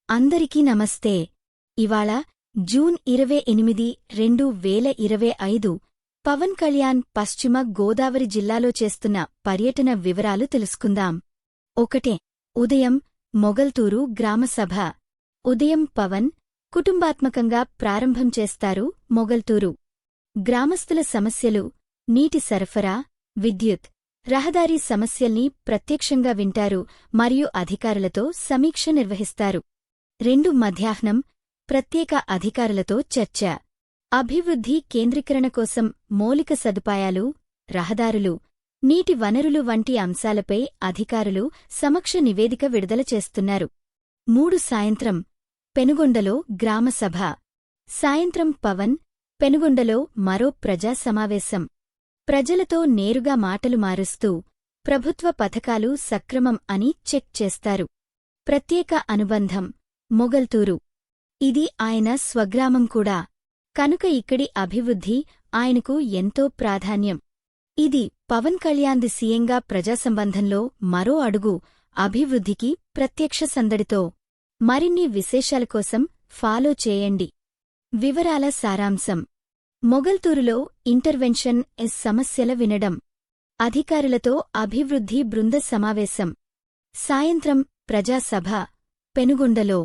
అందరికీ నమస్తే. ఇవాళ జూన్ 28, 2025 పవన్ కళ్యాణ్ పశ్చిమ గోదావరి జిల్లాలో చేస్తున్న పర్యటన వివరాలు తెలుసుకుందాం. 1. ఉదయం మొగల్తూరు గ్రామసభ. ఉదయం పవన్ కుటుంబాత్మకంగా ప్రారంభం చేస్తారు. మొగల్తూరు గ్రామస్తుల సమస్యలు, నీటి సరఫరా, విద్యుత్, రహదారి సమస్యల్ని ప్రత్యక్షంగా వింటారు మరియు అధికారులతో సమీక్ష నిర్వహిస్తారు. 2. మధ్యాహ్నం ప్రత్యేక అధికారులతో చర్చ. అభివృద్ధి కేంద్రీకరణ కోసం మౌలిక సదుపాయాలు, రహదారులు, నీటి వనరులు వంటి అంశాలపై అధికారులు సమక్ష నివేదిక విడుదల చేస్తున్నారు. 3. సాయంత్రం పెనుగొండలో గ్రామసభ. సాయంత్రం పవన్ పెనుగొండలో మరో ప్రజా సమావేశం. ప్రజలతో నేరుగా మాటలు మారుస్తూ ప్రభుత్వ పథకాలు సక్రమం అని చెక్ చేస్తారు. ప్రత్యేక అనుబంధం మొగల్తూరు. ఇది ఆయన స్వగ్రామం కూడా, కనుక ఇక్కడి అభివృద్ధి ఆయనకు ఎంతో ప్రాధాన్యం. ఇది పవన్ కళ్యాణ్ది సీఎంగా ప్రజాసంబంధంలో మరో అడుగు, అభివృద్ధికి ప్రత్యక్ష సందడితో. మరిన్ని విశేషాల కోసం ఫాలో చేయండి. వివరాల సారాంశం. మొగల్తూరులో ఇంటర్వెన్షన్ సమస్యల వినడం. అధికారులతో అభివృద్ధి బృంద సమావేశం. సాయంత్రం ప్రజాసభ పెనుగొండలో.